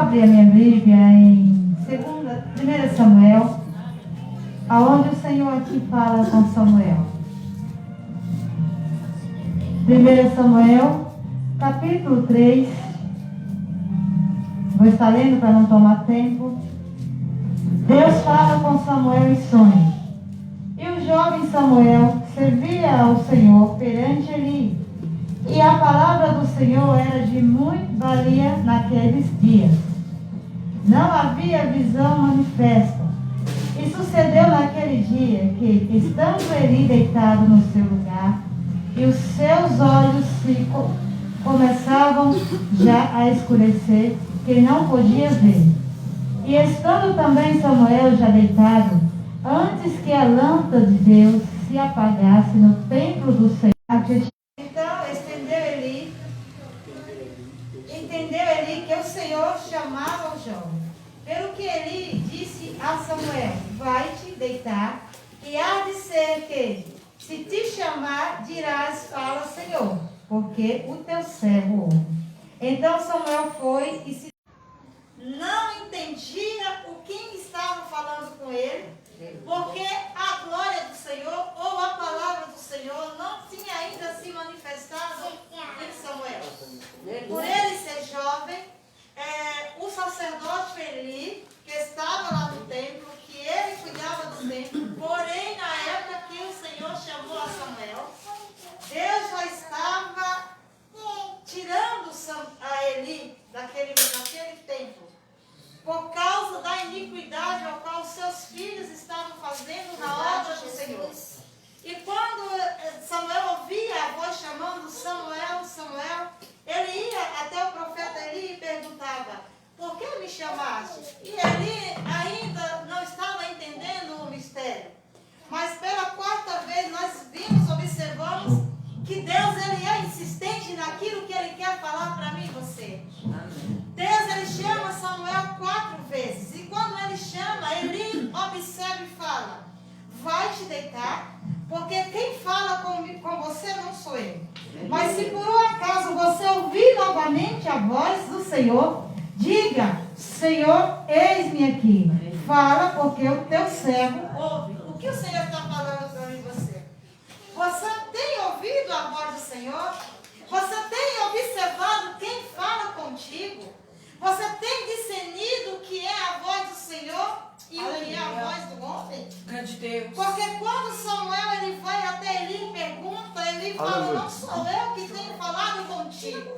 abrir a minha Bíblia em 1 Samuel, aonde o Senhor aqui fala com Samuel. 1 Samuel, capítulo 3. Vou estar lendo para não tomar tempo. Deus fala com Samuel em sonho. E o jovem Samuel servia ao Senhor perante Eli. E a palavra do Senhor era de muito valia naqueles dias. Não havia visão manifesta. E sucedeu naquele dia que, estando Eli deitado no seu lugar, e os seus olhos começavam já a escurecer, que ele não podia ver. E estando também Samuel já deitado, antes que a lâmpada de Deus se apagasse no templo do Senhor, então entendeu Eli que o Senhor chamava o jovem. Pelo que Eli disse a Samuel: vai-te deitar, e há de ser que, se te chamar, dirás: fala, Senhor, porque o teu servo ouve. Então Samuel foi e se não entendia o que estava falando com ele, porque a glória do Senhor ou a palavra do Senhor não tinha ainda se manifestado em Samuel. Por ele ser jovem, o sacerdote Eli, que estava lá no templo, que ele cuidava do templo, porém na época que o Senhor chamou a Samuel, Deus já estava tirando a Eli daquele templo, por causa da iniquidade ao qual seus filhos estavam fazendo na obra do Senhor. E quando Samuel ouvia a voz chamando Samuel, Samuel, ele ia até o profeta Eli e perguntava: por que me chamaste? E Eli ainda não estava entendendo o mistério. Mas pela quarta vez nós observamos que Deus ele é insistente naquilo que ele quer falar para mim e você. Deus ele chama Samuel 4 vezes. E quando ele chama, ele observa e fala: vai te deitar, porque quem fala com você não sou eu. Mas se por um acaso você ouvir novamente a voz do Senhor, diga: Senhor, eis-me aqui. Fala, porque o teu servo ouve. O que o Senhor está falando para mim e você? Você tem ouvido a voz do Senhor? Você tem observado quem fala contigo? Você tem discernido o que é a voz do Senhor e o que é a voz do homem? Grande Deus. Porque quando Samuel ele vai até Eli e pergunta, ele fala: não sou eu que tenho falado contigo.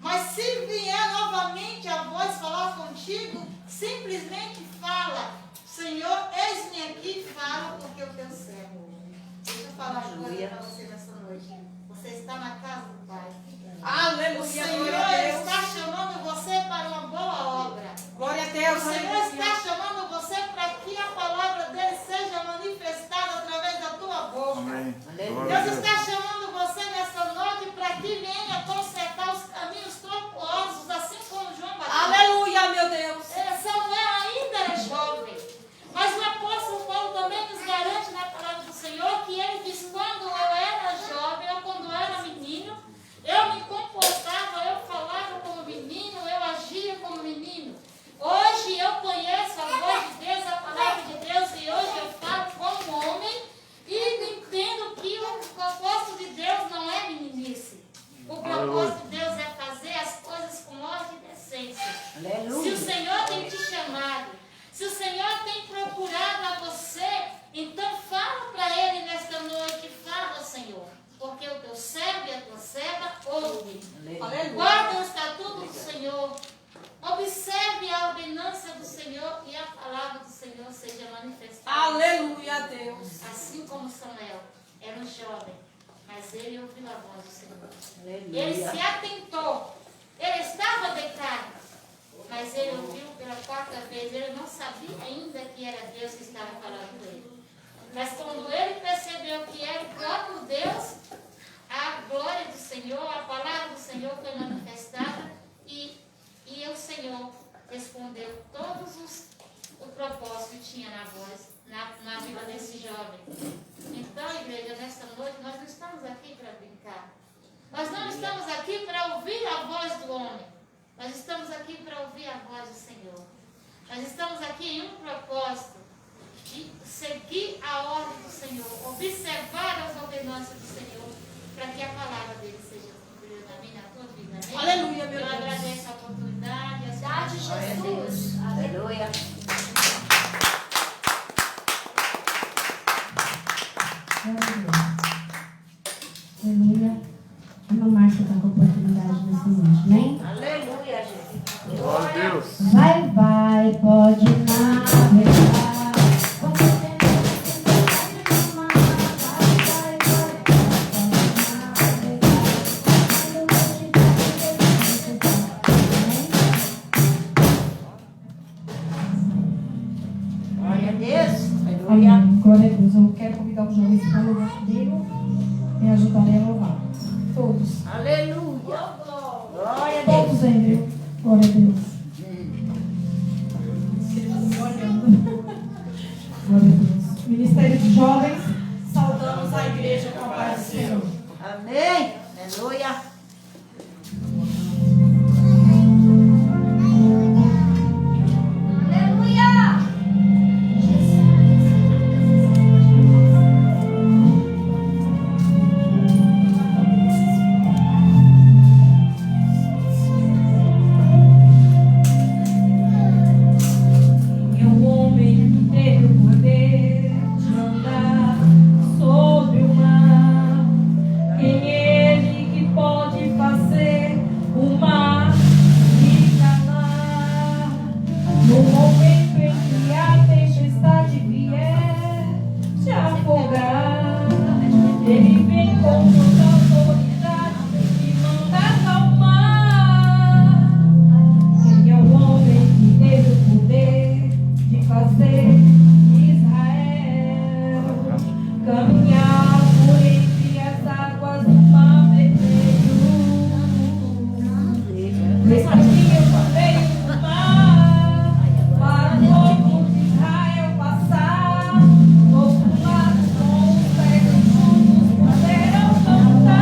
Mas se vier novamente a voz falar contigo, simplesmente fala: Senhor, eis-me aqui, fala, porque o teu servo. Deixa eu falar uma coisa para você nessa noite. Você está na casa do Pai. Aleluia. O Senhor está chamando você para uma boa obra. Glória a Deus. O Senhor está chamando você para que a palavra dele seja manifestada através da tua boca. Amém. Deus está chamando você nessa noite para que venha consertar os caminhos tortuosos, assim como João Batista. Aleluia, meu Deus. Samuel ainda era jovem, mas o apóstolo Paulo também nos garante na palavra do Senhor que ele diz: quando eu era jovem ou quando eu era menino, eu me comportava, eu falava como menino, eu agia como menino. Hoje eu conheço a voz de Deus, a palavra de Deus, e hoje eu falo como homem e entendo que o propósito de Deus não é meninice. O propósito de Deus é fazer as coisas com ordem e decência. Aleluia. Se o Senhor tem te chamado, se o Senhor tem procurado a você, então fala para Ele nesta noite: fala, Senhor, porque o teu servo e a tua serva ouvem. Guarda o estatuto do Senhor, observe a ordenança do Senhor e a palavra do Senhor seja manifestada. Aleluia, Deus. Assim como Samuel era um jovem, mas ele ouviu a voz do Senhor. Aleluia. Ele se atentou, ele estava deitado, mas ele ouviu pela quarta vez. Ele não sabia ainda que era Deus que estava falando com ele. Mas quando ele percebeu que era o próprio Deus, a glória do Senhor, a palavra do Senhor foi manifestada e o Senhor respondeu todos o propósito que tinha na voz, na vida desse jovem. Então, igreja, nesta noite nós não estamos aqui para brincar. Nós não estamos aqui para ouvir a voz do homem. Nós estamos aqui para ouvir a voz do Senhor. Nós estamos aqui em um propósito de seguir a ordem do Senhor, observar as ordenanças do Senhor, para que a palavra dele seja cumprida na minha, na tua vida. Amém? Aleluia, meu Eu Deus. agradeço a oportunidade. Verdade, Jesus. Aleluia. Aleluia. A irmã Márcia está com a oportunidade nessa noite, amém? Aleluia, Jesus. Glória a Deus. Vai, vai, pode navegar. Você tem que amar. Vai, vai, vai, pode navegar. Glória a Deus. Amém. Aleluia. Glória a Deus. Eu quero convidar os jovens para louvar comigo e ajudarem a louvar. Todos. Aleluia. Glória a Deus. Todos, Andrew. Glória a Deus. Glória a Deus. Ministério de Jovens. Saudamos a igreja com a paz do Senhor. Amém. Aleluia. Aleluia. É um homem que teve o poder de andar sobre o mar. Quem é ele que pode fazer o mar se calar? No momento em que a tempestade vier te afogar, ele vem com toda autoridade e manda acalmar. Quem é o homem que teve o poder de fazer Israel caminhar por entre as águas do mar vermelho? Respondia no meio do mar para o povo de Israel passar. Do outro lado, com os pés juntos, poderão cantar.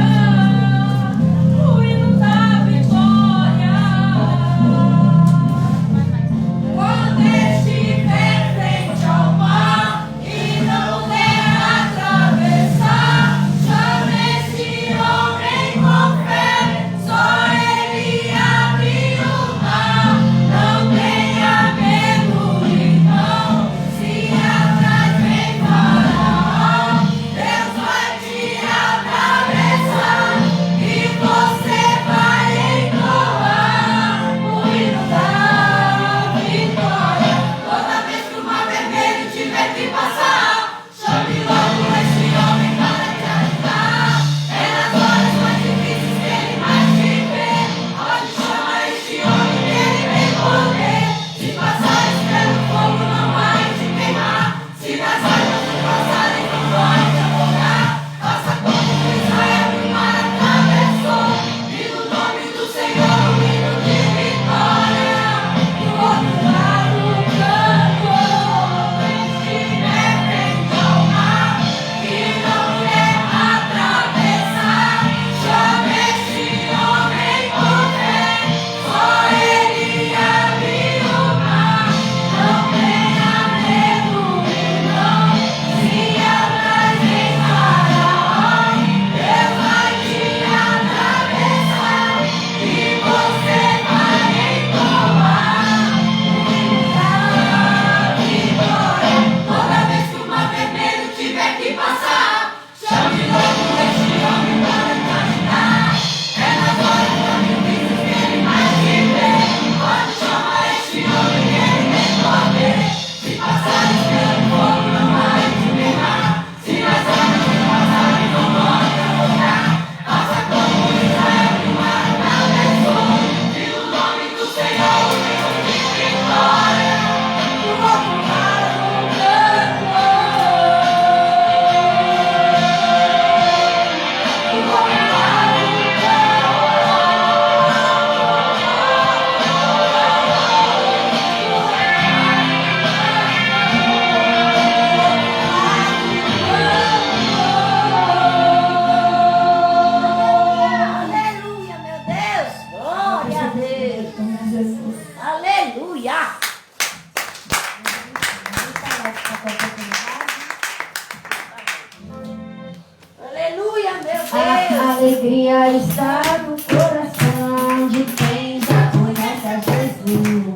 alegria está no coração de quem já conhece a Jesus.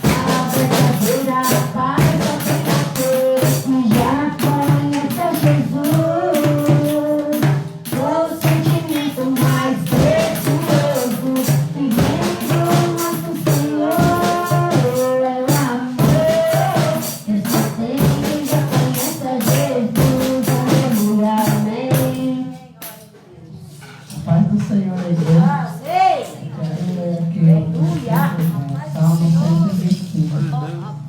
A verdadeira paz só tem naquele que já conhece a Jesus. O sentimento mais precioso vivendo nosso Senhor é o amor. Eu só sei quem já conhece a Jesus. Aleluia, amém. A paz do Senhor é Deus. Quero ler aqui o Salmo 125.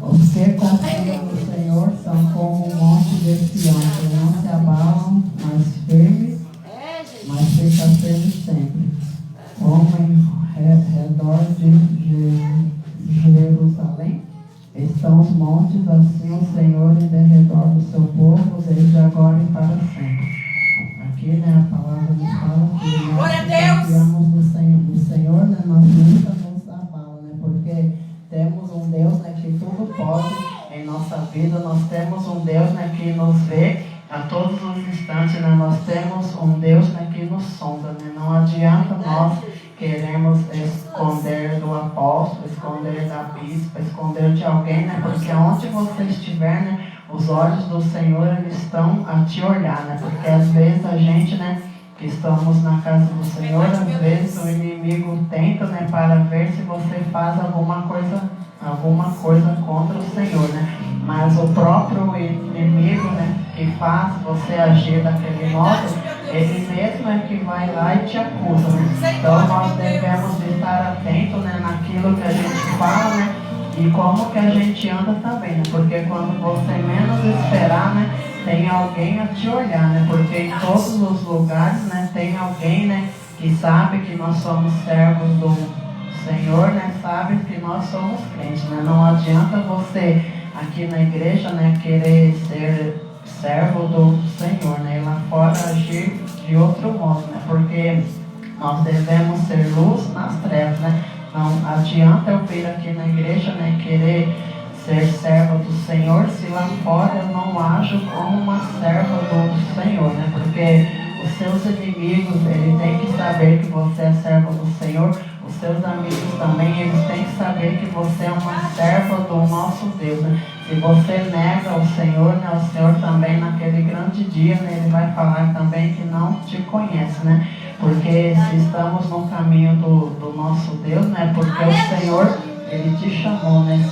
Os que confiam no Senhor são como um monte de Sião, que não se abalam, mas firmes, mas fica firme sempre. Como em redor de Jerusalém estão os montes, assim o Senhor em derredor do seu povo, desde agora e para sempre. Aqui, né, a palavra nos fala que nós Glória a Deus! confiamos no Senhor, né, nós nunca nos abalamos, né, porque temos um Deus, né, que tudo pode em nossa vida, nós temos um Deus, né, que nos vê a todos os instantes, né, nós temos um Deus, né, que nos sonda, né, não adianta nós queremos esconder do apóstolo, esconder da bispa, esconder de alguém, né, porque onde você estiver, né, os olhos do Senhor, eles estão a te olhar, né? Porque às vezes a gente, né, que estamos na casa do Senhor, às vezes o inimigo tenta, né, para ver se você faz alguma coisa contra o Senhor, né? Mas o próprio inimigo, né, que faz você agir daquele modo, ele mesmo é que vai lá e te acusa, né? Então nós devemos estar atentos, né, naquilo que a gente fala, né? E como que a gente anda também, né? Porque quando você menos esperar, né, tem alguém a te olhar, né? Porque em todos os lugares, né, tem alguém, né, que sabe que nós somos servos do Senhor, né? Sabe que nós somos crentes, né? Não adianta você aqui na igreja, né, querer ser servo do Senhor, né? E lá fora agir de outro modo, né? Porque nós devemos ser luz nas trevas, né? Não adianta eu vir aqui na igreja, né, querer ser serva do Senhor, se lá fora eu não ajo como uma serva do Senhor, né? Porque os seus inimigos, eles têm que saber que você é serva do Senhor, os seus amigos também, eles têm que saber que você é uma serva do nosso Deus, né? Se você nega o Senhor, né, o Senhor também naquele grande dia, né, ele vai falar também que não te conhece, né? Porque se estamos no caminho do nosso Deus, né? Porque o Senhor, ele te chamou, né?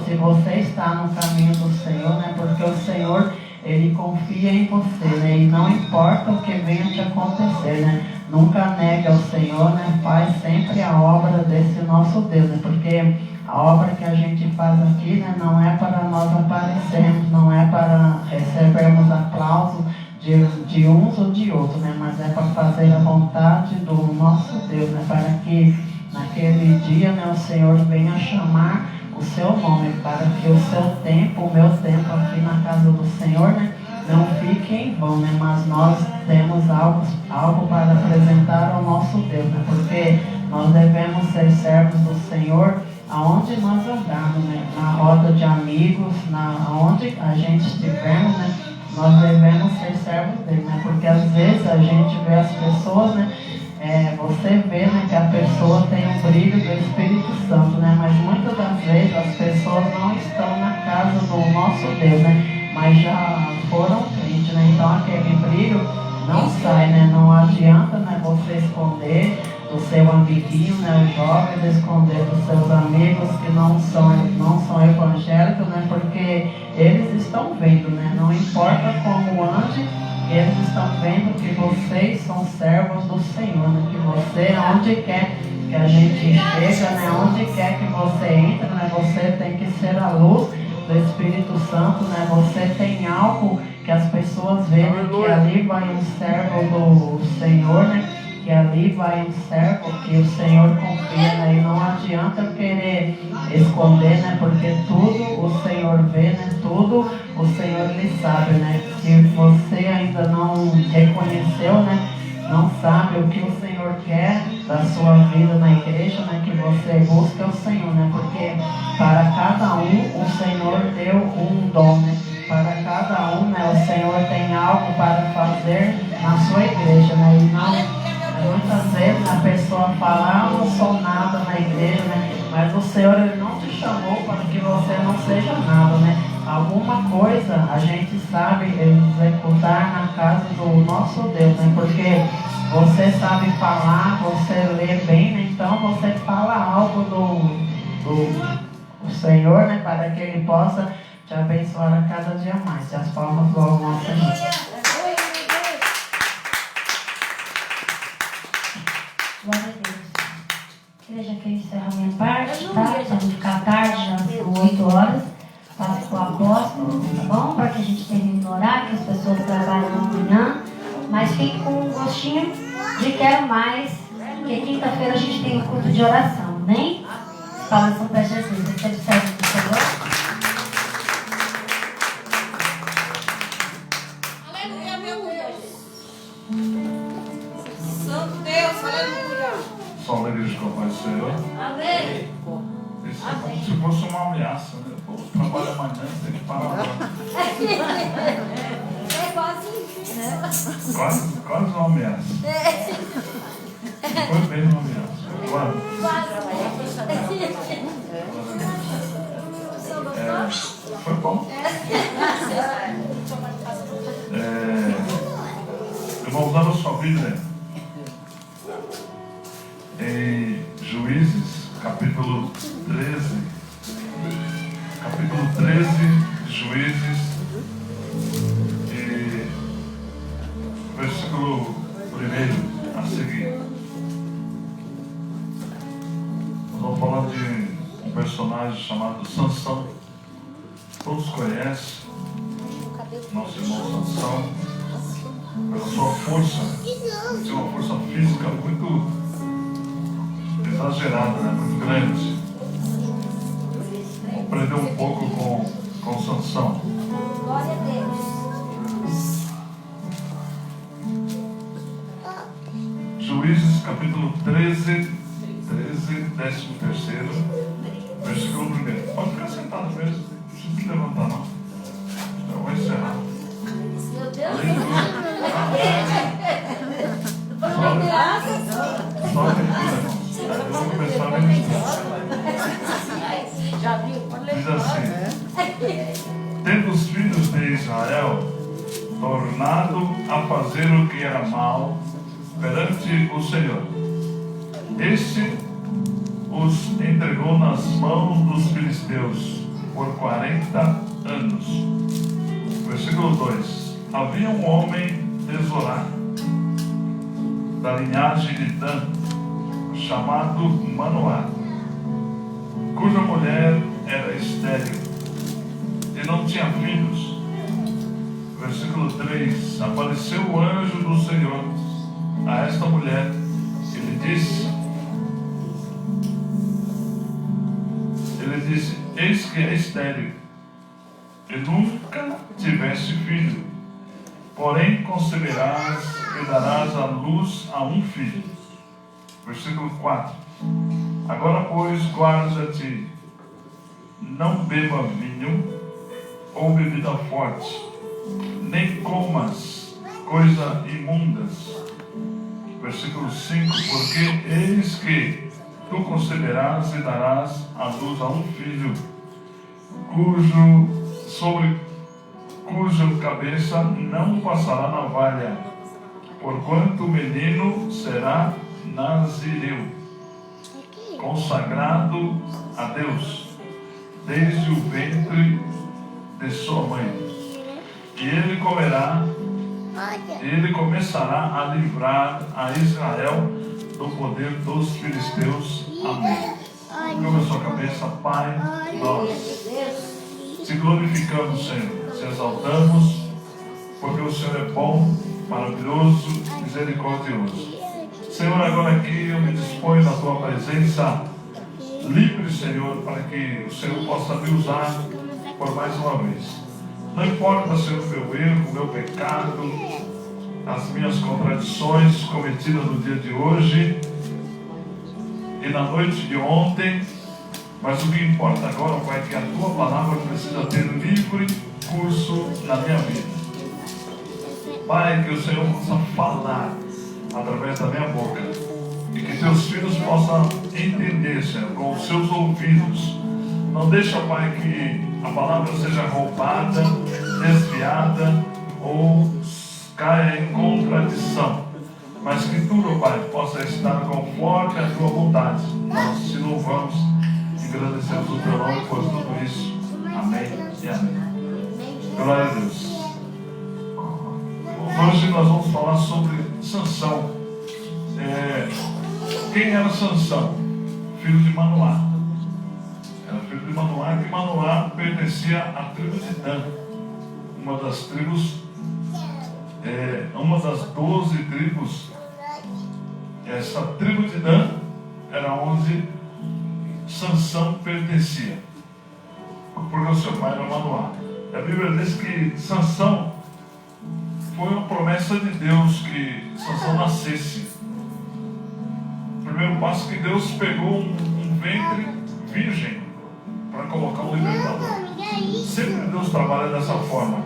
Se você está no caminho do Senhor, né? Porque o Senhor, ele confia em você, né? E não importa o que venha te acontecer, né? Nunca negue ao Senhor, né? Faz sempre a obra desse nosso Deus, né? Porque a obra que a gente faz aqui, né, não é para nós aparecermos, não é para recebermos aplauso de uns ou de outros, né, mas é para fazer a vontade do nosso Deus, né, para que naquele dia, né, o Senhor venha chamar o seu nome, para que o seu tempo, o meu tempo aqui na casa do Senhor, né, não fique em vão, né, mas nós temos algo para apresentar ao nosso Deus, né, porque nós devemos ser servos do Senhor aonde nós andarmos, né? Na roda de amigos, aonde a gente estiver, né? Nós devemos ser servos dele, né? Porque às vezes a gente vê as pessoas, né? Você vê, né, que a pessoa tem um brilho do Espírito Santo, né? Mas muitas das vezes as pessoas não estão na casa do nosso Deus, né? Mas já foram crentes, né? Então aquele brilho não sai, né? Não adianta, né, você esconder do seu amiguinho, né, os jovens, esconder dos seus amigos que não são evangélicos, né, porque eles estão vendo, né, não importa como ande, eles estão vendo que vocês são servos do Senhor, né, que você, onde quer que a gente chega, né, onde quer que você entre, né, você tem que ser a luz do Espírito Santo, né, você tem algo que as pessoas veem, né, que ali vai um servo do Senhor, né, que ali vai um servo que o Senhor confia, né? E não adianta eu querer esconder, né? Porque tudo o Senhor vê, né? Tudo o Senhor lhe sabe, né? Se você ainda não reconheceu, né? Não sabe o que o Senhor quer da sua vida na igreja, né? Que você busca o Senhor, né? Porque para cada um o Senhor deu um dom, né? Para cada um, né? O Senhor tem algo para fazer na sua igreja, né? E muitas vezes a pessoa fala, eu não sou nada na igreja, né? Mas o Senhor, Ele não te chamou para que você não seja nada, né? Alguma coisa a gente sabe executar na casa do nosso Deus, né? Porque você sabe falar, você lê bem, né? Então você fala algo do Senhor, né? Para que Ele possa te abençoar a cada dia mais. E as palmas louvam ao Senhor. Glória a Deus. Igreja, que eu encerro a minha parte, tá? Para não ficar tarde, já são 8 horas. Passe para o apóstolo, tá bom? Para que a gente termine no horário, que as pessoas trabalham amanhã. Mas fique com um gostinho de quero mais, porque quinta-feira a gente tem um culto de oração, amém? As palavras são para Jesus. Você serve do Senhor? Aleluia, meu Deus. Santo Deus, aleluia. Só a igreja com a paz do Senhor. Amém. Isso é como se fosse uma ameaça, né? O povo trabalha amanhã, tem que parar agora. É quase isso, né? Quase uma ameaça. Foi bem uma ameaça. Quase. Foi bom. Irmãos, abra sua Bíblia em Juízes, capítulo 13. Capítulo 13 de Juízes, e versículo 1 a seguir. Nós vamos falar de um personagem chamado Sansão. Todos conhecem nosso irmão Sansão, pela sua força. Tinha uma força física muito exagerada, né? Muito grande. Vamos aprender um pouco com Sansão. Glória a Deus. Juízes capítulo 13, 13º, versículo 1. Pode ficar sentado mesmo, não precisa se levantar não. Eu vou encerrar. Meu Deus. Só a leitura, irmãos. Eu vou começar a leitura. Já viu? Diz assim: tendo os filhos de Israel tornado a fazer o que era mal perante o Senhor, este os entregou nas mãos dos filisteus por 40 anos. Versículo 2: havia um homem de Zorá, da linhagem de Dan, chamado Manoá, cuja mulher era estéril e não tinha filhos. Versículo 3: apareceu o anjo do Senhor a esta mulher e lhe disse, eis que é estéril e nunca tiveste filho, porém conceberás e darás à luz a um filho. Versículo 4: agora pois guarda-te, não beba vinho ou bebida forte, nem comas coisa imundas. Versículo 5: porque eis que tu conceberás e darás à luz a um filho, cuja cabeça não passará navalha, porquanto o menino será nazireu, consagrado a Deus desde o ventre de sua mãe, e ele começará a livrar a Israel do poder dos filisteus. Amém. Curva a sua cabeça, Pai. Nós te glorificamos, Senhor, te exaltamos, porque o Senhor é bom, maravilhoso, misericordioso. Senhor, agora aqui eu me disponho na tua presença livre, Senhor, para que o Senhor possa me usar por mais uma vez. Não importa, Senhor, o meu erro, o meu pecado, as minhas contradições cometidas no dia de hoje e na noite de ontem, mas o que importa agora, Pai, é que a tua palavra precisa ter livre curso na minha vida. Pai, que o Senhor possa falar através da minha boca e que teus filhos possam entender, Senhor, com os seus ouvidos. Não deixa, Pai, que a palavra seja roubada, desviada ou caia em contradição, mas que tudo, Pai, possa estar conforme a tua vontade. Nós te louvamos e agradecemos o teu nome por tudo isso. Amém e amém. Glória a Deus. Hoje nós vamos falar sobre Sansão. Quem era Sansão? Filho de Manoá. Era filho de Manoá, que Manoá pertencia à tribo de Dan, uma das tribos, uma das 12 tribos. Essa tribo de Dan era onde Sansão pertencia, porque o seu pai era Manoá. A Bíblia diz que Sansão foi uma promessa de Deus que Sansão nascesse. O primeiro passo que Deus pegou um ventre virgem para colocar um libertador. Sempre Deus trabalha dessa forma.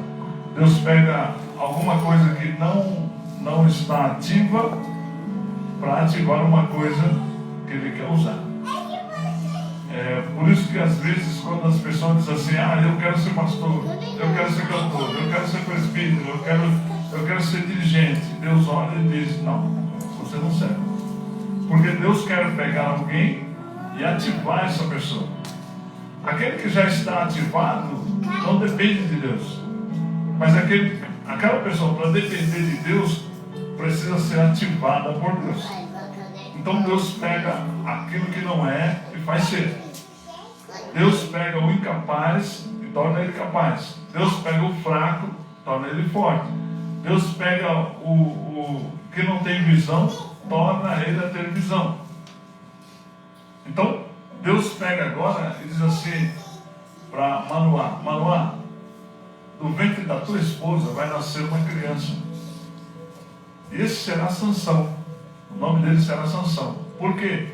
Deus pega alguma coisa que não está ativa para ativar uma coisa que Ele quer usar. Por isso que às vezes quando as pessoas dizem assim, eu quero ser pastor, eu quero ser cantor, eu quero ser presbítero, eu quero ser dirigente, Deus olha e diz, não, você não serve. Porque Deus quer pegar alguém e ativar essa pessoa. Aquele que já está ativado não depende de Deus, mas aquela pessoa, para depender de Deus, precisa ser ativada por Deus. Então Deus pega aquilo que não é e faz ser. Deus pega o incapaz e torna ele capaz. Deus pega o fraco e torna ele forte. Deus pega o que não tem visão, torna ele a ter visão. Então Deus pega agora e diz assim para Manoá: Manoá, do ventre da tua esposa vai nascer uma criança. Esse será Sansão. O nome dele será Sansão. Por quê?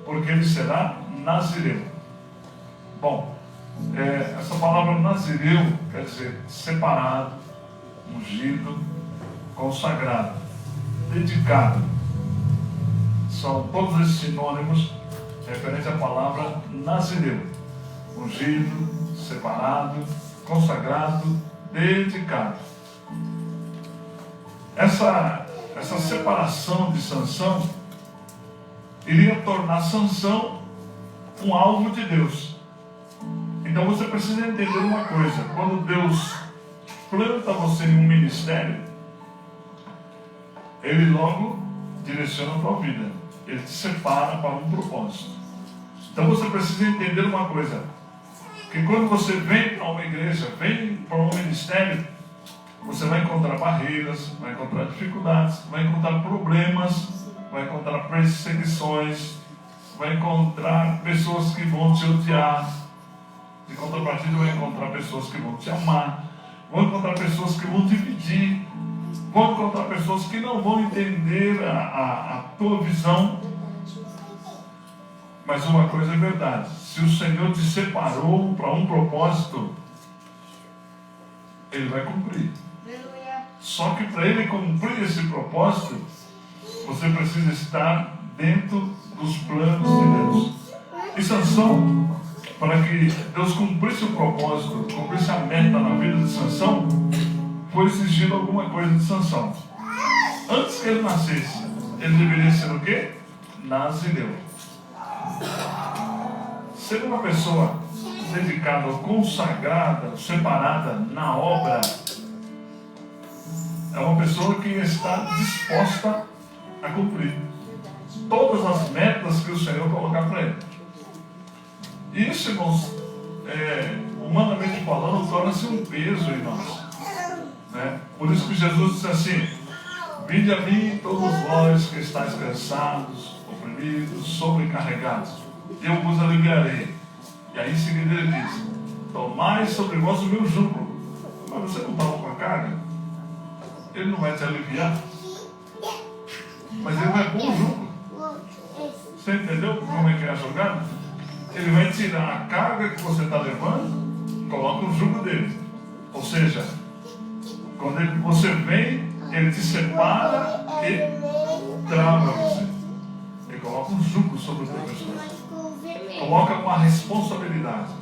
Porque ele será nazireu. Bom, essa palavra nazireu quer dizer separado, ungido, consagrado, dedicado. São todos esses sinônimos referentes à palavra nazireu. Ungido, separado, consagrado, dedicado. Essa separação de Sansão iria tornar Sansão um alvo de Deus. Então você precisa entender uma coisa: quando Deus planta você em um ministério, Ele logo direciona a tua vida, Ele te separa para um propósito. Então você precisa entender uma coisa: que quando você vem para uma igreja, vem para um ministério, você vai encontrar barreiras, vai encontrar dificuldades, vai encontrar problemas, vai encontrar perseguições, vai encontrar pessoas que vão te odiar. De contrapartida, vai encontrar pessoas que vão te amar, vão encontrar pessoas que vão dividir, vão encontrar pessoas que não vão entender a tua visão. Mas uma coisa é verdade: se o Senhor te separou para um propósito, Ele vai cumprir. Só que para Ele cumprir esse propósito, você precisa estar dentro dos planos de Deus. E Sansão, para que Deus cumprisse o propósito, cumprisse a meta na vida de Sansão, foi exigido alguma coisa de Sansão. Antes que ele nascesse, ele deveria ser o quê? Nazireu. Ser uma pessoa dedicada, consagrada, separada na obra, é uma pessoa que está disposta a cumprir todas as metas que o Senhor colocar para ele. E isso, irmãos, humanamente falando, torna-se um peso em nós, né? Por isso que Jesus disse assim: vinde a mim todos vós que estáis cansados, oprimidos, sobrecarregados, eu vos aliviarei. E aí em seguida ele diz: tomai sobre vós o meu jugo. Mas você não toma com a carga? Ele não vai te aliviar, mas ele vai pôr o jugo. Você entendeu como é que é a jogada? Ele vai tirar a carga que você está levando e coloca o jugo dele. Ou seja, Quando você vem, ele te separa e trava você. Ele coloca um jugo sobre o teu pescoço. Coloca uma responsabilidade.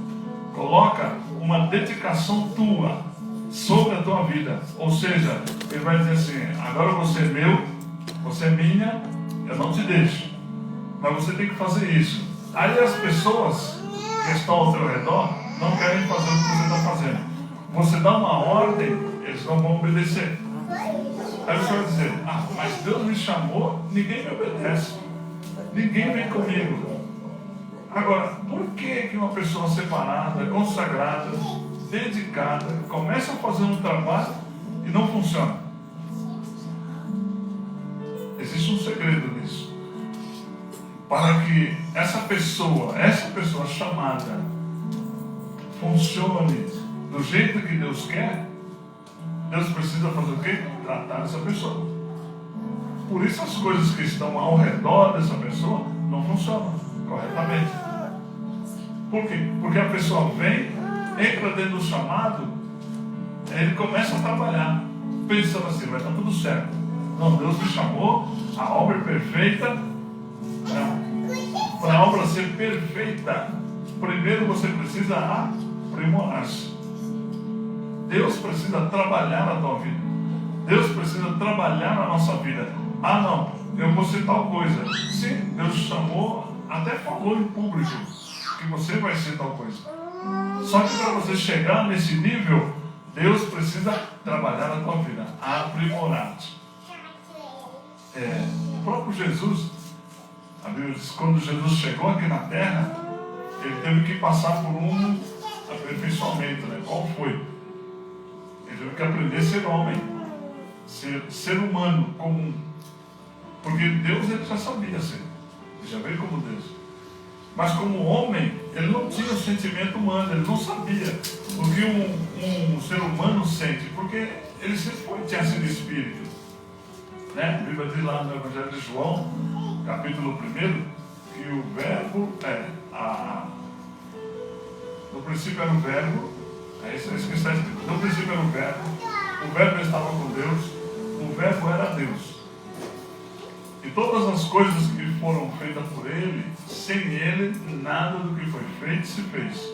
Coloca uma dedicação tua sobre a tua vida. Ou seja, ele vai dizer assim: agora você é meu, você é minha, eu não te deixo. Mas você tem que fazer isso. Aí as pessoas que estão ao teu redor não querem fazer o que você está fazendo. Você dá uma ordem, eles não vão obedecer. Aí você vai dizer: ah, mas Deus me chamou, ninguém me obedece. Ninguém vem comigo. Agora, por que uma pessoa separada, consagrada, dedicada, começa a fazer um trabalho e não funciona? Existe um segredo nisso. Para que essa pessoa chamada, funcione do jeito que Deus quer, Deus precisa fazer o quê? Tratar essa pessoa. Por isso as coisas que estão ao redor dessa pessoa não funcionam corretamente. Por quê? Porque a pessoa vem, entra dentro do chamado, ele começa a trabalhar, pensando assim: vai estar tudo certo. Não, Deus me chamou, a obra é perfeita. Para a obra ser perfeita, primeiro você precisa aprimorar-se. Deus precisa trabalhar na tua vida. Deus precisa trabalhar na nossa vida. Ah, não, eu vou ser tal coisa. Sim, Deus chamou, até falou em público que você vai ser tal coisa. Só que para você chegar nesse nível, Deus precisa trabalhar na tua vida, aprimorar-te. O próprio Jesus, a Bíblia diz, quando Jesus chegou aqui na terra, ele teve que passar por um aperfeiçoamento, né? Qual foi? Ele teve que aprender a ser homem, ser humano comum. Porque Deus ele já sabia ser, ele já veio como Deus. Mas como homem, ele não tinha o sentimento humano, ele não sabia o que um ser humano sente, porque ele sempre tinha sido espírito. Né? A Bíblia diz lá no Evangelho de João, capítulo 1, que o verbo no princípio era o verbo, é isso que está escrito. No princípio era o verbo estava com Deus, o verbo era Deus. E todas as coisas que foram feitas por ele, sem ele, nada do que foi feito se fez.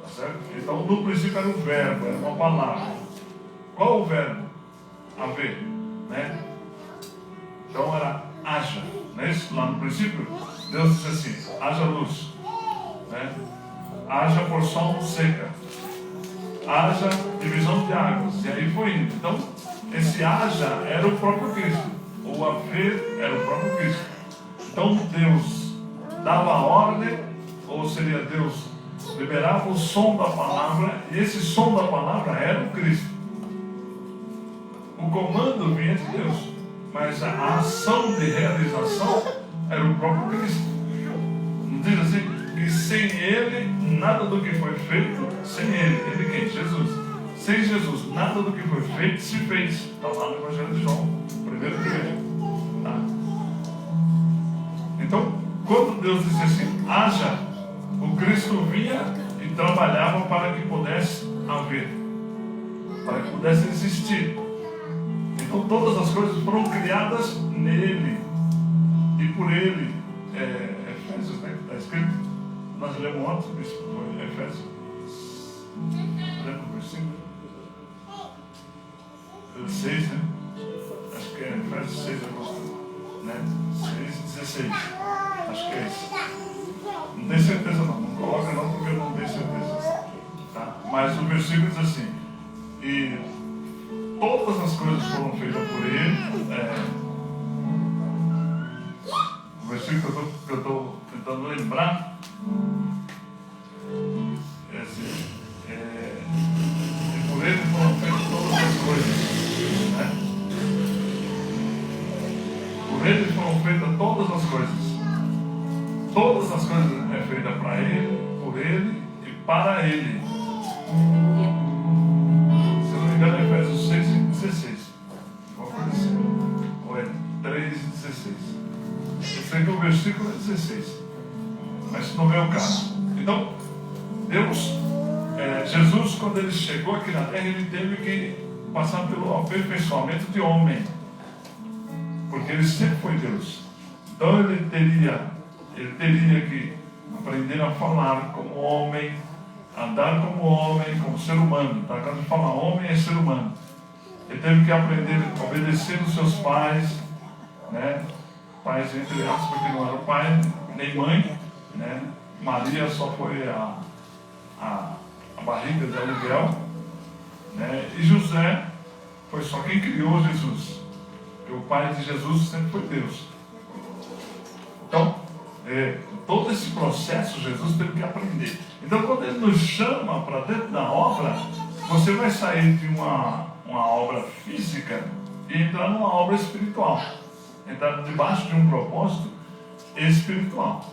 Tá certo? Então, no princípio era o verbo, era uma palavra. Qual o verbo? Haver, né? Então era haja, não é isso? Lá no princípio, Deus disse assim: haja luz, né? Haja porção seca, haja divisão de águas, e aí foi indo. Então, esse haja era o próprio Cristo. O haver era o próprio Cristo. Então Deus dava a ordem, ou seria Deus liberava o som da palavra, e esse som da palavra era o Cristo. O comando vinha de Deus, mas a ação de realização era o próprio Cristo. Não diz assim? Que sem ele, nada do que foi feito, sem ele quem? Jesus. Sem Jesus, nada do que foi feito se fez. Está lá no Evangelho de João, primeiro igreja. Tá? Então, quando Deus disse assim, haja, o Cristo vinha e trabalhava para que pudesse haver, para que pudesse existir. Então, todas as coisas foram criadas nele e por ele. Efésios, né? Está escrito. Nós lemos ontem, foi Efésios. Lembra o versículo? 6, né? Acho que é Efésios 6, né? 6:16. Acho que é isso. Não tenho certeza não coloca não, porque eu não tenho certeza. Tá? Mas o versículo diz assim: e todas as coisas foram feitas por ele. O versículo que eu estou tentando lembrar é assim: e por ele foram feitas todas as coisas. Né? Por ele foram feitas todas as coisas. Todas as coisas é feita para ele, por ele e para ele. Se não me engano, é Efésios 6:16. Uma coisa assim. Ou é 3:16. Eu sei que o versículo é 16. Mas não é o caso. Então, Deus, Jesus, quando ele chegou aqui na terra, ele teve que passar pelo aperfeiçoamento de homem, porque ele sempre foi Deus. Então ele teria que aprender a falar como homem, andar como homem, como ser humano. Para quando fala homem, é ser humano. Ele teve que aprender a obedecer os seus pais, né? Pais entre aspas, porque não era pai nem mãe, né? Maria só foi a barriga de aluguel, né? E José foi só quem criou Jesus, porque o pai de Jesus sempre foi Deus. Então, todo esse processo Jesus teve que aprender. Então, quando ele nos chama para dentro da obra, você vai sair de uma obra física e entrar numa obra espiritual, entrar debaixo de um propósito espiritual.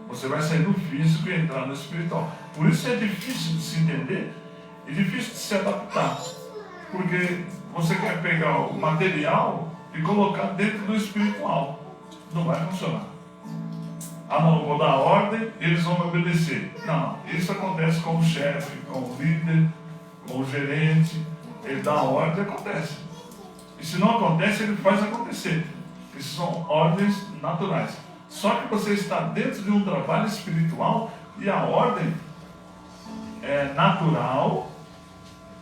Você vai sair do físico e entrar no espiritual. Por isso é difícil de se entender e difícil de se adaptar, porque você quer pegar o material e colocar dentro do espiritual. Não vai funcionar. Ah, não, vou dar ordem e eles vão me obedecer. Não, isso acontece com o chefe, com o líder, com o gerente. Ele dá a ordem e acontece. E se não acontece, ele faz acontecer. Isso são ordens naturais. Só que você está dentro de um trabalho espiritual e a ordem é natural,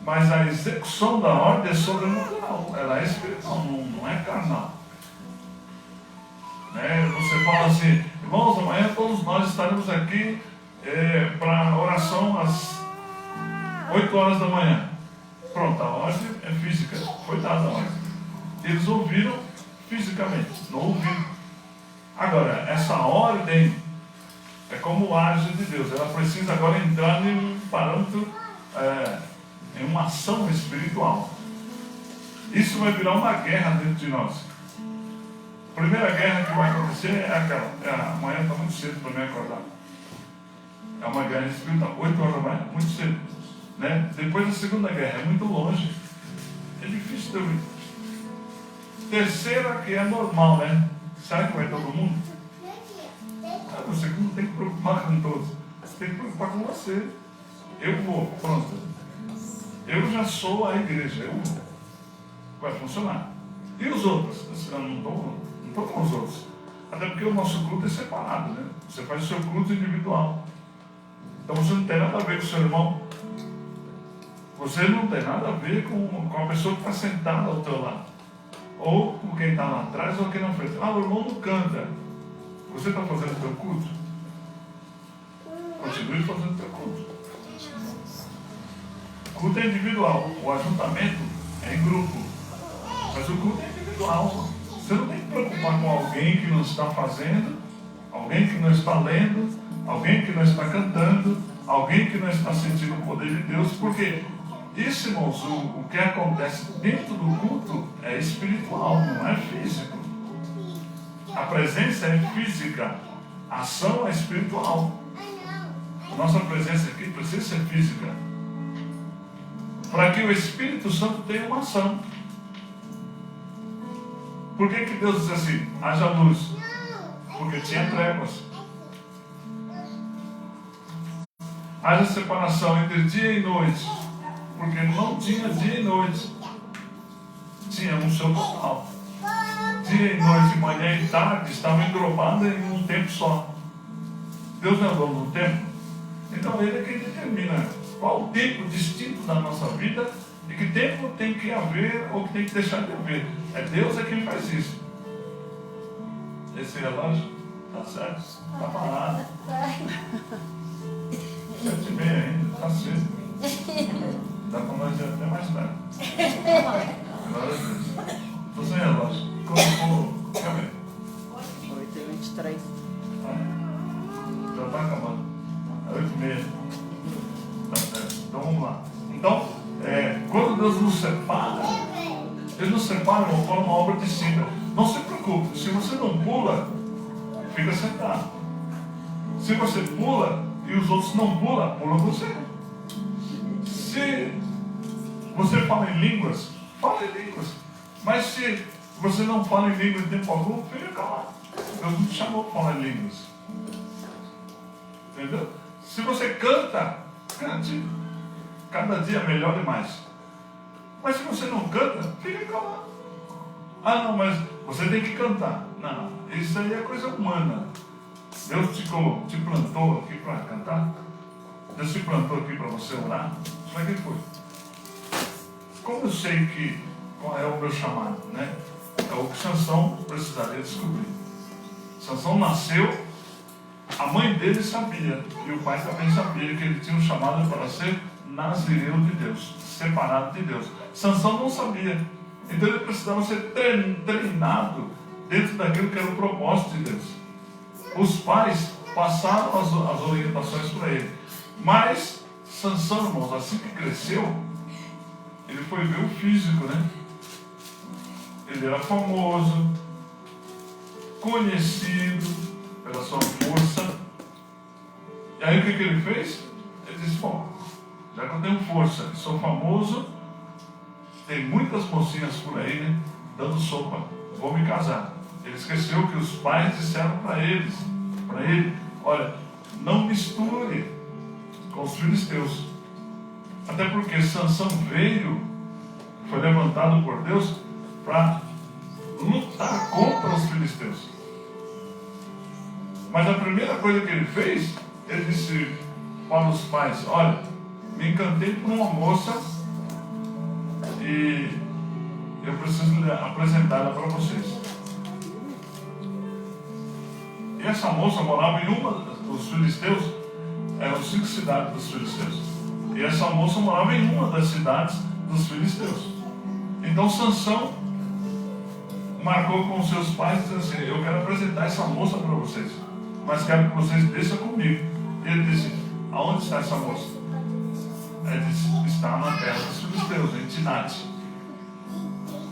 mas a execução da ordem é sobrenatural. Ela é espiritual, não é carnal. Né? Você fala assim, irmãos, amanhã todos nós estaremos aqui para oração às 8 horas da manhã. Pronto, a ordem é física, foi dada a ordem. Eles ouviram fisicamente, não ouviram. Agora, essa ordem é como o age de Deus. Ela precisa agora entrar em um parâmetro, em uma ação espiritual. Isso vai virar uma guerra dentro de nós. A primeira guerra que vai acontecer é aquela. Amanhã está muito cedo para me acordar. É uma guerra espiritual. 8 horas da manhã, muito cedo. Né? Depois da segunda guerra, é muito longe. É difícil de ouvir. Terceira, que é normal, né? Sabe que vai todo mundo? Você não tem que preocupar com todos. Você tem que preocupar com você. Eu vou, pronto. Eu já sou a igreja, eu vou. Vai funcionar. E os outros? Eu não estou com os outros. Até porque o nosso culto é separado, né? Você faz o seu culto individual. Então você não tem nada a ver com o seu irmão. Você não tem nada a ver com a pessoa que está sentada ao teu lado. Ou com quem está lá atrás ou quem na frente. Ah, o irmão não canta. Você está fazendo o teu culto? Continue fazendo o teu culto. O culto é individual. O ajuntamento é em grupo. Mas o culto é individual. Você não tem que preocupar com alguém que não está fazendo, alguém que não está lendo, alguém que não está cantando, alguém que não está sentindo o poder de Deus, porque isso, irmãos, o que acontece dentro do culto é espiritual, não é físico. A presença é física, a ação é espiritual. A nossa presença aqui precisa ser física, para que o Espírito Santo tenha uma ação. Por que Deus diz assim, haja luz? Porque tinha trevas. Haja separação entre dia e noite, porque não tinha dia e noite. Tinha um só total. Dia e noite, manhã e tarde estavam englobadas em um tempo só. Deus não é dono do tempo. Então Ele é quem determina qual o tempo distinto da nossa vida e que tempo tem que haver ou que tem que deixar de haver. É Deus quem faz isso. Esse relógio está certo, está parado. 7h30 ainda, está cedo. Dá para nós ir até mais tarde. Glória a Deus. Estou sem relógio. Cadê? 8h23. Já está acabando. É 8h30. Tá certo. Então vamos lá. Então, quando Deus nos separa, Ele nos separa de uma obra distinta. Não se preocupe, se você não pula, fica sentado. Se você pula e os outros não pulam, pula você. Se você fala em línguas, fala em línguas. Mas se você não fala em línguas em tempo algum, fica calado. Deus não te chamou para falar em línguas. Entendeu? Se você canta, cante. Cada dia melhor e mais. Mas se você não canta, fica calado. Ah, não, mas você tem que cantar. Não, isso aí é coisa humana. Deus te plantou aqui para cantar? Deus te plantou aqui para você orar? Isso aqui foi. Como eu sei qual é o meu chamado, né? É o que Sansão precisaria descobrir. Sansão nasceu, a mãe dele sabia, e o pai também sabia que ele tinha um chamado para ser nazireu de Deus, separado de Deus. Sansão não sabia. Então ele precisava ser treinado dentro daquilo que era o propósito de Deus. Os pais passaram as orientações para ele. Mas Sansão, irmãos, assim que cresceu, ele foi ver o físico, né? Ele era famoso, conhecido pela sua força. E aí o que ele fez? Ele disse, bom, já que eu tenho força e sou famoso, tem muitas mocinhas por aí, né? Dando sopa, vou me casar. Ele esqueceu que os pais disseram para ele, olha, não misture com os filisteus. Até porque Sansão foi levantado por Deus para lutar contra os filisteus. Mas a primeira coisa que ele fez, ele disse para os pais, olha, me encantei por uma moça e eu preciso apresentá-la para vocês. E essa moça morava em uma dos filisteus, eram 5 cidades dos filisteus. E essa moça morava em uma das cidades dos filisteus. Então Sansão marcou com seus pais e disse assim, eu quero apresentar essa moça para vocês, mas quero que vocês desçam comigo. E ele disse, aonde está essa moça? Ele disse, está na terra dos filisteus, em Tinate.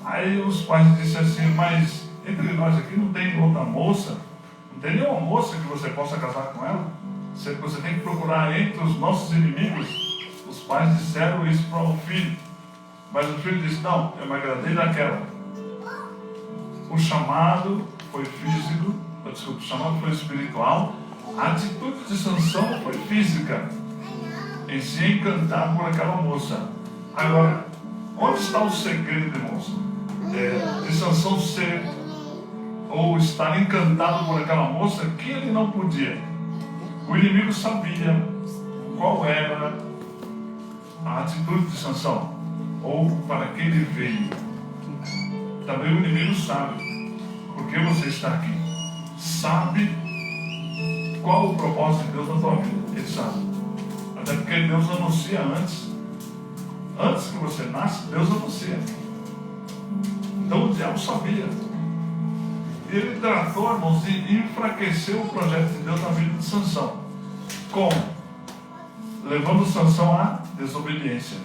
Aí os pais disseram assim, mas entre nós aqui não tem outra moça? Não tem nenhuma moça que você possa casar com ela? Você tem que procurar entre os nossos inimigos. Os pais disseram isso para o filho. Mas o filho disse, não, eu me agradei daquela. O chamado foi físico, o chamado foi espiritual. A atitude de Sansão foi física, em se encantar por aquela moça. Agora, onde está o segredo, irmãos? De Sansão ser ou estar encantado por aquela moça que ele não podia. O inimigo sabia qual era a atitude de Sansão, ou para que ele veio. Também o inimigo sabe por que você está aqui. Sabe qual o propósito de Deus na tua vida. Ele sabe. Até porque Deus anuncia antes. Antes que você nasce, Deus anuncia. Então o diabo sabia. Ele tratou, irmãos, de enfraquecer o projeto de Deus na vida de Sansão. Como? Levando Sansão à desobediência.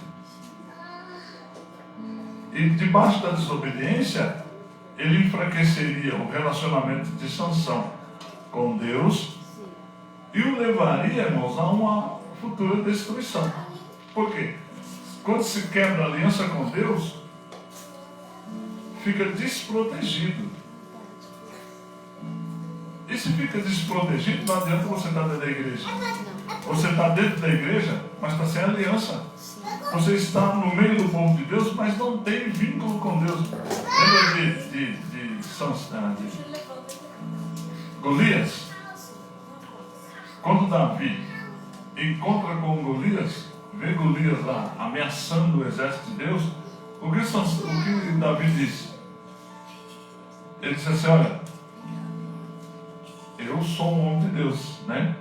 E debaixo da desobediência, ele enfraqueceria o relacionamento de Sansão com Deus e o levaria, irmãos, a uma futura destruição. Por quê? Quando se quebra a aliança com Deus, fica desprotegido. E se fica desprotegido, não adianta você estar dentro da igreja. Você está dentro da igreja, mas está sem aliança. Você está no meio do povo de Deus, mas não tem vínculo com Deus. Lembra de Golias? Quando Davi encontra com Golias, vê Golias lá ameaçando o exército de Deus, o que Davi disse? Ele disse assim, olha, eu sou um homem de Deus, né?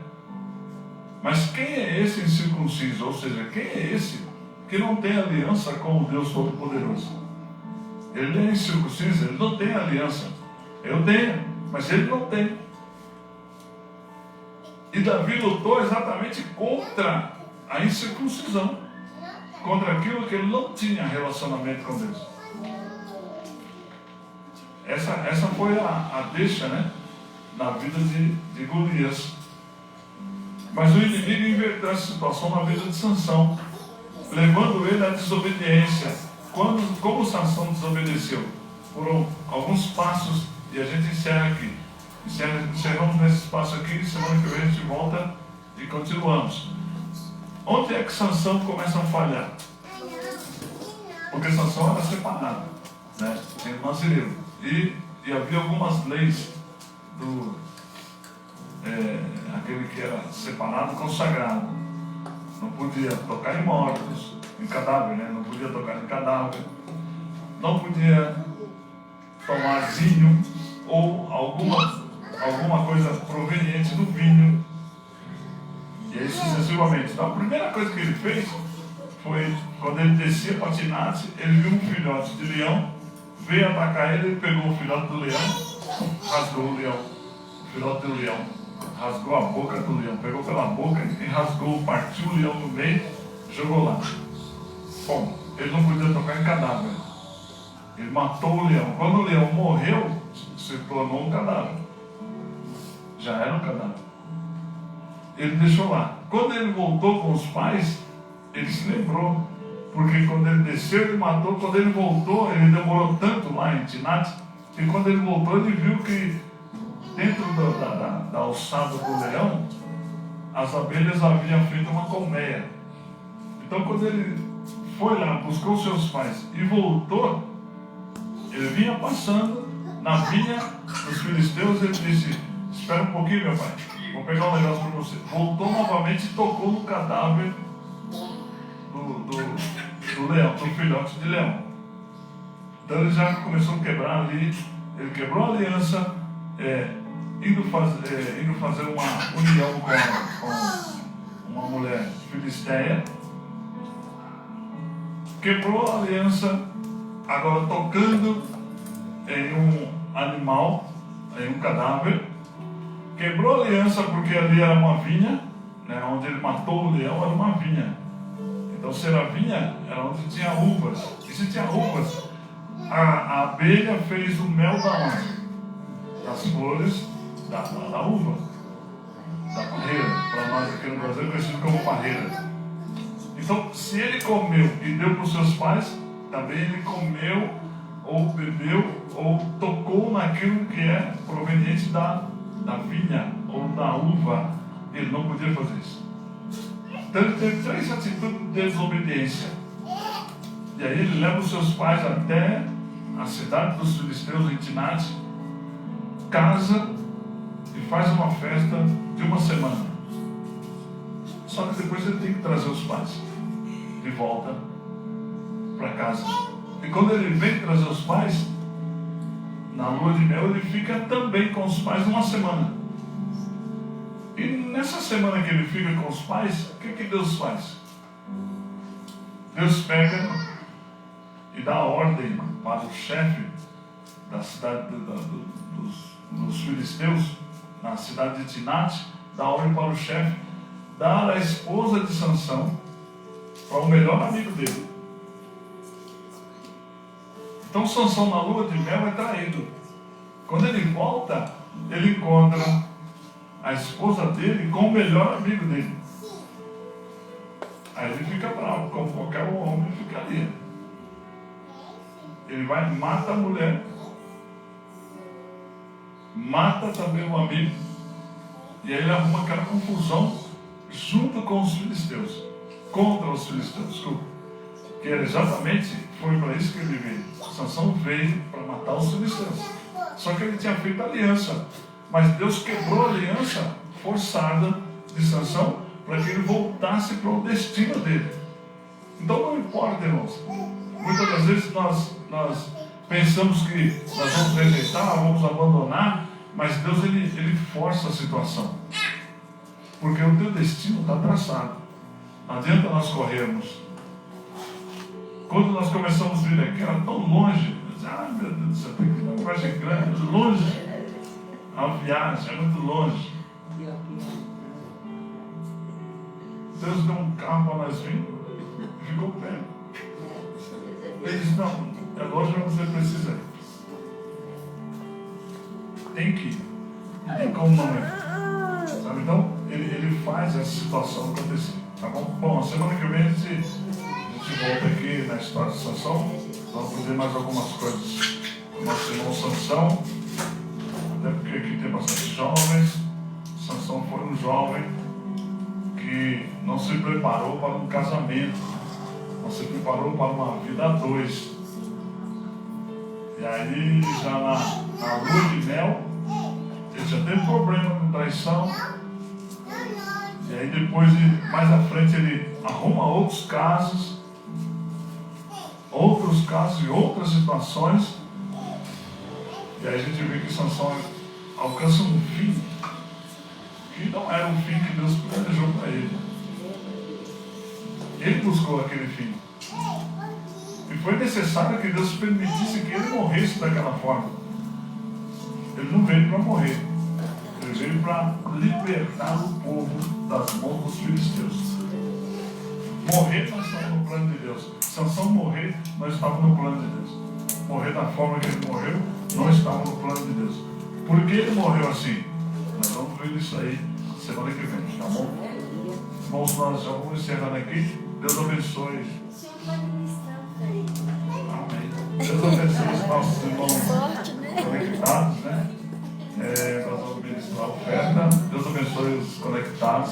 Mas quem é esse incircunciso? Ou seja, quem é esse que não tem aliança com o Deus Todo-Poderoso? Ele é incircunciso, ele não tem aliança. Eu tenho, mas ele não tem. E Davi lutou exatamente contra a incircuncisão, contra aquilo que ele não tinha relacionamento com Deus. Essa foi a deixa, né, na vida de Golias. Mas o inimigo inverteu essa situação na vida de Sansão, levando ele à desobediência. Como Sansão desobedeceu? Foram alguns passos, e a gente encerra aqui. Encerramos nesse espaço aqui, semana que vem a gente volta e continuamos. Onde é que Sansão começa a falhar? Porque Sansão era separado, né? Tem um nazireu. E havia algumas leis do aquele que era separado, consagrado. Não podia tocar em mortos, em cadáver, né? Não podia tocar em cadáver. Não podia tomar vinho ou alguma coisa proveniente do vinho. E aí sucessivamente. Então a primeira coisa que ele fez foi, quando ele descia para Timnate, ele viu um filhote de leão, veio atacar ele, ele pegou o filhote do leão, rasgou o leão, o filhote do leão, rasgou a boca do leão, pegou pela boca e rasgou, partiu o leão no meio, jogou lá. Bom, ele não podia tocar em cadáver. Ele matou o leão. Quando o leão morreu, se tornou um cadáver. Já era um cadáver. Ele deixou lá. Quando ele voltou com os pais, ele se lembrou. Porque quando ele desceu, ele matou. Quando ele voltou, ele demorou tanto lá em Timnate, que quando ele voltou, ele viu que dentro da alçada do leão, as abelhas haviam feito uma colmeia. Então quando ele foi lá, buscou seus pais e voltou, ele vinha passando na vinha dos filisteus, ele disse: espera um pouquinho, meu pai, vou pegar um negócio para você. Voltou novamente e tocou no cadáver do leão, do filhote de leão. Então ele já começou a quebrar ali, ele quebrou a aliança, indo fazer uma união com uma mulher filisteia, quebrou a aliança, agora tocando em um animal, em um cadáver, quebrou a aliança porque ali era uma vinha, né, onde ele matou o leão era uma vinha. Então se era vinha, era onde tinha uvas. E se tinha uvas, a abelha fez o mel da onde? Das flores da uva, da parreira. Para nós aqui no Brasil é conhecido como parreira. Então se ele comeu e deu para os seus pais, também ele comeu ou bebeu ou tocou naquilo que é proveniente da vinha ou da uva. Ele não podia fazer isso. Então ele teve 3 atitudes de desobediência. E aí ele leva os seus pais até a cidade dos filisteus em Timnate, casa e faz uma festa de uma semana. Só que depois ele tem que trazer os pais de volta para casa. E quando ele vem trazer os pais, na lua de mel, ele fica também com os pais uma semana. E nessa semana que ele fica com os pais, o que Deus faz? Deus pega e dá ordem para o chefe da cidade dos filisteus, na cidade de Timnate, dá ordem para o chefe dar a esposa de Sansão para o melhor amigo dele. Então Sansão na lua de mel é traído. Quando ele volta, ele encontra a esposa dele com o melhor amigo dele. Aí ele fica bravo, como qualquer homem ficaria. Ele vai e mata a mulher, mata também o amigo, e aí ele arruma aquela confusão junto com os filisteus, contra os filisteus, desculpa. Que era exatamente, foi para isso que ele veio. Sansão veio para matar os filisteus. Só que ele tinha feito aliança, mas Deus quebrou a aliança forçada de Sansão para que ele voltasse para o destino dele. Então não importa, irmãos. Muitas das vezes nós pensamos que nós vamos rejeitar, vamos abandonar, mas Deus ele força a situação. Porque o teu destino está traçado. Não adianta nós corrermos. Quando nós começamos a vir aqui, era tão longe. Meu Deus do céu, tem que ir uma viagem grande, longe. A viagem é muito longe. Deus deu um carro para nós vir e ficou perto. Ele disse: não, é longe, mas você precisa ir. Tem que ir. Não tem como não ir. Sabe? Então, ele faz essa situação acontecer. Tá bom? Bom, a semana que vem a gente volta aqui na história de Sansão. Vamos fazer mais algumas coisas com o nosso irmão Sansão. Até porque aqui tem bastante jovens. Sansão foi um jovem que não se preparou para um casamento. Então se preparou para uma vida a dois. E aí, já na lua de mel, ele já teve problema com traição. E aí depois, mais à frente, ele arruma outros casos e outras situações. E aí a gente vê que Sansão alcança um fim que não era o fim que Deus planejou para ele. Ele buscou aquele fim. E foi necessário que Deus permitisse que ele morresse daquela forma. Ele não veio para morrer. Ele veio para libertar o povo das mãos dos filisteus. Morrer, nós estamos no plano de Deus. Sansão morrer, nós estávamos no plano de Deus. Morrer da forma que ele morreu, nós estávamos no plano de Deus. Por que ele morreu assim? Nós vamos ver isso aí semana que vem, tá bom? Irmãos, nós já vamos encerrando aqui. Deus abençoe. Amém. Deus abençoe os nossos irmãos conectados, né? Nós vamos ministrar a oferta. Deus abençoe os conectados.